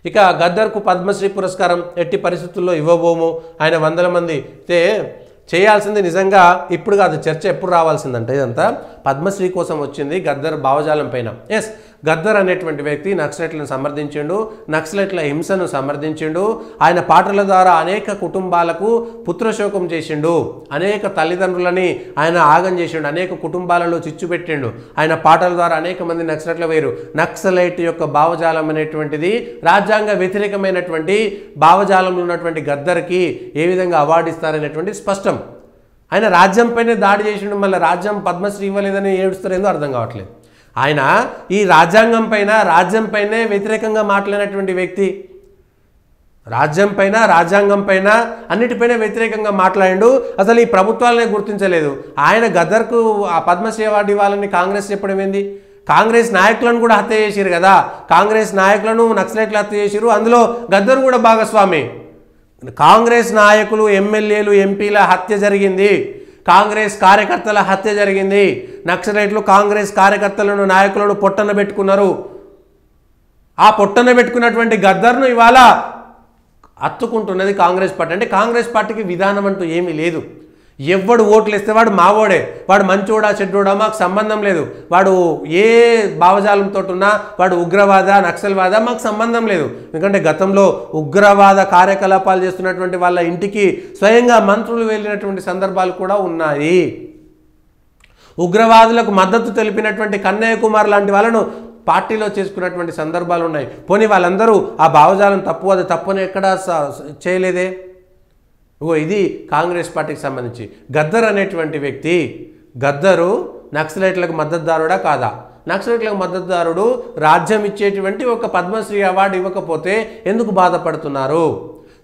ఇక గద్దర్కు పద్మశ్రీ పురస్కారం ఎట్టి పరిస్థితుల్లో ఇవ్వబోము, ఆయన వందల మంది అయితే చేయాల్సింది నిజంగా ఇప్పుడు కాదు, చర్చ ఎప్పుడు రావాల్సిందంటే ఇదంతా పద్మశ్రీ కోసం వచ్చింది గద్దర్ భావజాలం పైన. ఎస్, గద్దర్ అనేటువంటి వ్యక్తి నక్సలైట్లను సమర్థించిండు, నక్సలైట్ల హింసను సమర్థించిండు. ఆయన పాటల ద్వారా అనేక కుటుంబాలకు పుత్రశోకం చేసిండు, అనేక తల్లిదండ్రులని ఆయన ఆగం చేసిండు, అనేక కుటుంబాలలో చిచ్చు పెట్టిండు. ఆయన పాటల ద్వారా అనేక మంది నక్సలైట్ల వేరు. నక్సలైట్ యొక్క భావజాలం అనేటువంటిది రాజ్యాంగ వ్యతిరేకమైనటువంటి భావజాలంలో ఉన్నటువంటి గద్దర్కి ఏ విధంగా అవార్డు ఇస్తారనేటువంటి స్పష్టం. ఆయన రాజ్యంపైనే దాడి చేసిండు, మళ్ళీ రాజ్యం పద్మశ్రీ ఇవ్వలేదని ఏడుస్తారేందో అర్థం కావట్లేదు. ఆయన ఈ రాజ్యాంగం పైనే వ్యతిరేకంగా మాట్లాడినటువంటి వ్యక్తి, రాజ్యాంగం పైన అన్నిటిపైన వ్యతిరేకంగా మాట్లాడిండు. అసలు ఈ ప్రభుత్వాలనే గుర్తించలేదు. ఆయన గద్దర్కు ఆ పద్మశ్రీ అవార్డు ఇవ్వాలని కాంగ్రెస్ చెప్పడం ఏంది? కాంగ్రెస్ నాయకులను కూడా హత్య చేసిరు కదా, కాంగ్రెస్ నాయకులను నక్సలైట్లు హత్య చేసిరు, అందులో గద్దర్ కూడా భాగస్వామి. కాంగ్రెస్ నాయకులు, ఎమ్మెల్యేలు, ఎంపీల హత్య జరిగింది, కాంగ్రెస్ కార్యకర్తల హత్య జరిగింది. నక్సలైట్లు కాంగ్రెస్ కార్యకర్తలను, నాయకులను పొట్టన పెట్టుకున్నారు. ఆ పొట్టన పెట్టుకున్నటువంటి గద్దర్ను ఇవాళ అత్తుకుంటున్నది కాంగ్రెస్ పార్టీ. అంటే కాంగ్రెస్ పార్టీకి విధానం అంటూ ఏమీ లేదు. ఎవడు ఓట్లు ఇస్తే వాడు మావోడే, వాడు మంచోడా చెడ్డోడా మాకు సంబంధం లేదు, వాడు ఏ భావజాలంతో ఉన్నా వాడు ఉగ్రవాద నక్సల్వాద మాకు సంబంధం లేదు. ఎందుకంటే గతంలో ఉగ్రవాద కార్యకలాపాలు చేస్తున్నటువంటి వాళ్ళ ఇంటికి స్వయంగా మంత్రులు వెళ్ళినటువంటి సందర్భాలు కూడా ఉన్నాయి. ఉగ్రవాదులకు మద్దతు తెలిపినటువంటి కన్నయ్య కుమార్ లాంటి వాళ్ళను పార్టీలో చేసుకున్నటువంటి సందర్భాలు ఉన్నాయి. పోనీ వాళ్ళందరూ ఆ భావజాలం తప్పు, అది తప్పుని ఎక్కడా చేయలేదే. ఇది కాంగ్రెస్ పార్టీకి సంబంధించి. గద్దర్ అనేటువంటి వ్యక్తి, గద్దరు నక్సలైట్లకు మద్దతుదారుడా కాదా? నక్సలైట్లకు మద్దతుదారుడు. రాజ్యం ఇచ్చేటువంటి ఒక పద్మశ్రీ అవార్డు ఇవ్వకపోతే ఎందుకు బాధపడుతున్నారు?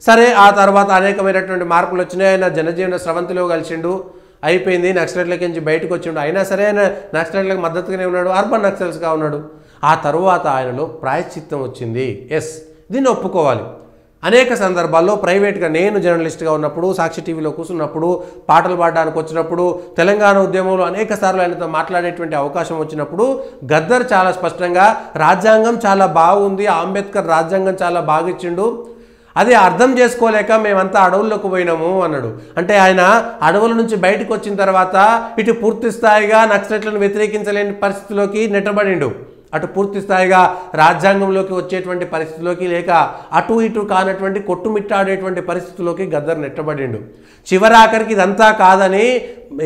సరే, ఆ తర్వాత అనేకమైనటువంటి మార్పులు వచ్చినాయి. ఆయన జనజీవన స్రవంతిలో కలిసిండు, అయిపోయింది. నక్సలైట్లకి నుంచి బయటకు వచ్చిండు. అయినా సరే ఆయన నక్సలైట్లకు మద్దతుగానే ఉన్నాడు, అర్బన్ నక్సల్స్గా ఉన్నాడు. ఆ తరువాత ఆయనలో ప్రాయశ్చిత్తం వచ్చింది. ఎస్, దీన్ని ఒప్పుకోవాలి. అనేక సందర్భాల్లో ప్రైవేట్గా నేను జర్నలిస్ట్గా ఉన్నప్పుడు, సాక్షి టీవీలో కూర్చున్నప్పుడు, పాటలు పాడడానికి వచ్చినప్పుడు, తెలంగాణ ఉద్యమంలో అనేక సార్లు ఆయనతో మాట్లాడేటువంటి అవకాశం వచ్చినప్పుడు గద్దర్ చాలా స్పష్టంగా రాజ్యాంగం చాలా బాగుంది, అంబేద్కర్ రాజ్యాంగం చాలా బాగిచ్చిండు, అది అర్థం చేసుకోలేక మేమంతా అడవుల్లోకి పోయినాము అన్నాడు. అంటే ఆయన అడవుల నుంచి బయటకు వచ్చిన తర్వాత ఇటు పూర్తి స్థాయిగా నక్సలైట్లను వ్యతిరేకించలేని పరిస్థితిలోకి నెట్టబడిండు, అటు పూర్తి స్థాయిగా రాజ్యాంగంలోకి వచ్చేటువంటి పరిస్థితిలోకి, లేక అటు ఇటు కానటువంటి కొట్టుమిట్టాడేటువంటి పరిస్థితిలోకి గద్దర్ నెట్టబడిండు. చివరాఖరికి ఇదంతా కాదని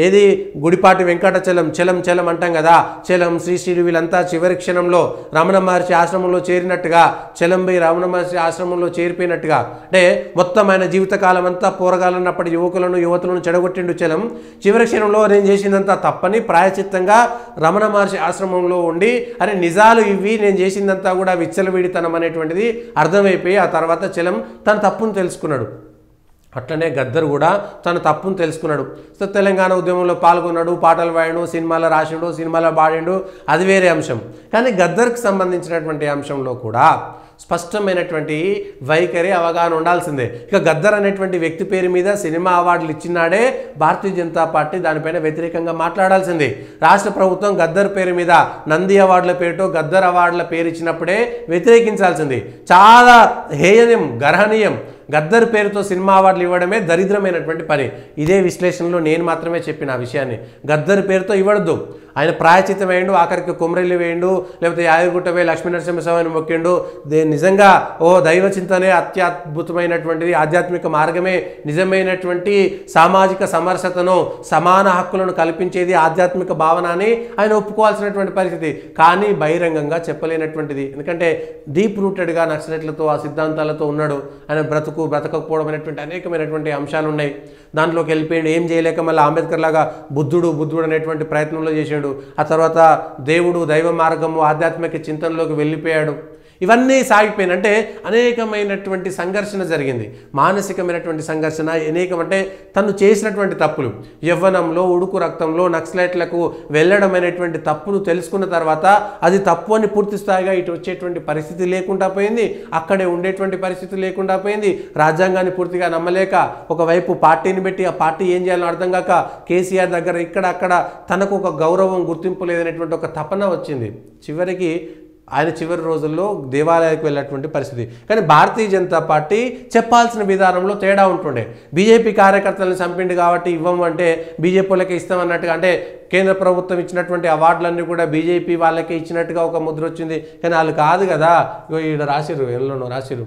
ఏది గుడిపాటి వెంకటచలం చలం చలం అంటాం కదా, చలం శ్రీశ్రీడు వీళ్ళంతా చివరి క్షణంలో రమణ మహర్షి ఆశ్రమంలో చేరినట్టుగా, చలంబై రమణ మహర్షి ఆశ్రమంలో చేరిపోయినట్టుగా, అంటే మొత్తం ఆయన జీవితకాలం అంతా పోరగాలన్నప్పటి యువతులను చెడగొట్టిండు చలం. చివరి క్షణంలో నేను చేసిందంతా తప్పని ప్రాయచిత్తంగా రమణ మహర్షి ఆశ్రమంలో ఉండి, అరే నిజాలు ఇవి, నేను చేసిందంతా కూడా విచ్చలవిడితనం అనేటువంటిది అర్థమైపోయి ఆ తర్వాత చలం తన తప్పును తెలుసుకున్నాడు. అట్లనే గద్దర్ కూడా తన తప్పును తెలుసుకున్నాడు. సో తెలంగాణ ఉద్యమంలో పాల్గొన్నాడు, పాటలు పాడాడు, సినిమాలో రాసిండు, సినిమాలో పాడిండు, అది వేరే అంశం. కానీ గద్దర్కి సంబంధించినటువంటి అంశంలో కూడా స్పష్టమైనటువంటి వైఖరి, అవగాహన ఉండాల్సిందే. ఇక గద్దర్ అనేటువంటి వ్యక్తి పేరు మీద సినిమా అవార్డులు ఇచ్చినాడే భారతీయ జనతా పార్టీ దానిపైన వ్యతిరేకంగా మాట్లాడాల్సిందే. రాష్ట్ర ప్రభుత్వం గద్దర్ పేరు మీద నంది అవార్డుల పేరుతో గద్దర్ అవార్డుల పేరు ఇచ్చినప్పుడే వ్యతిరేకించాల్సింది. చాలా హేయనీయం, గర్హనీయం. గద్దర్ పేరుతో సినిమా అవార్డులు ఇవ్వడమే దరిద్రమైనటువంటి పని. ఇదే విశ్లేషణలో నేను మాత్రమే చెప్పిన ఆ విషయాన్ని. గద్దర్ పేరుతో ఇవ్వడద్దు. ఆయన ప్రాయచిత్తం వేయండు, ఆఖరికి కొమరెల్లి వేయండు, లేకపోతే యాదగిరిగుట్ట వేయి లక్ష్మీనరసింహస్వామిని మొక్కిండు. నిజంగా దైవ చింతనే అత్యద్భుతమైనటువంటిది, ఆధ్యాత్మిక మార్గమే నిజమైనటువంటి సామాజిక సమరసతను, సమాన హక్కులను కల్పించేది ఆధ్యాత్మిక భావన అని ఆయన ఒప్పుకోవాల్సినటువంటి పరిస్థితి. కానీ బహిరంగంగా చెప్పలేనటువంటిది. ఎందుకంటే డీప్ రూటెడ్గా నక్సలైట్లతో ఆ సిద్ధాంతాలతో ఉన్నాడు. ఆయన బ్రతకపోవడం అనేటువంటి అనేకమైనటువంటి అంశాలు ఉన్నాయి. దాంట్లోకి వెళ్ళిపోయాడు, ఏం చేయలేక మళ్ళీ అంబేద్కర్ లాగా బుద్ధుడు అనేటువంటి ప్రయత్నంలో చేసాడు. ఆ తర్వాత దేవుడు, దైవ మార్గము, ఆధ్యాత్మిక చింతనలోకి వెళ్ళిపోయాడు. ఇవన్నీ సాగిపోయిన అంటే అనేకమైనటువంటి సంఘర్షణ జరిగింది, మానసికమైనటువంటి సంఘర్షణ. అంటే తను చేసినటువంటి తప్పులు, యవ్వనంలో ఉడుకు రక్తంలో నక్సలైట్లకు వెళ్ళడం అనేటువంటి తప్పులు తెలుసుకున్న తర్వాత అది తప్పు అని పూర్తి స్థాయిగా ఇటు వచ్చేటువంటి పరిస్థితి లేకుండా పోయింది, అక్కడే ఉండేటువంటి పరిస్థితి లేకుండా పోయింది. రాజ్యాంగాన్ని పూర్తిగా నమ్మలేక ఒకవైపు పార్టీని పెట్టి ఆ పార్టీ ఏం చేయాలో అర్థం కాక కేసీఆర్ దగ్గర ఇక్కడ అక్కడ తనకు ఒక గౌరవం, గుర్తింపు లేదనేటువంటి ఒక తపన వచ్చింది. చివరికి ఆయన చివరి రోజుల్లో దేవాలయానికి వెళ్ళినటువంటి పరిస్థితి. కానీ భారతీయ జనతా పార్టీ చెప్పాల్సిన విధానంలో తేడా ఉంటుండే. బీజేపీ కార్యకర్తలను చంపిండు కాబట్టి ఇవ్వము అంటే బీజేపీ వాళ్ళకే ఇస్తామన్నట్టుగా, అంటే కేంద్ర ప్రభుత్వం ఇచ్చినటువంటి అవార్డులన్నీ కూడా బీజేపీ వాళ్ళకే ఇచ్చినట్టుగా ఒక ముద్ర వచ్చింది. కానీ వాళ్ళు కాదు కదా. ఈడ రాసిరు, ఎల్లోనో రాసిరు.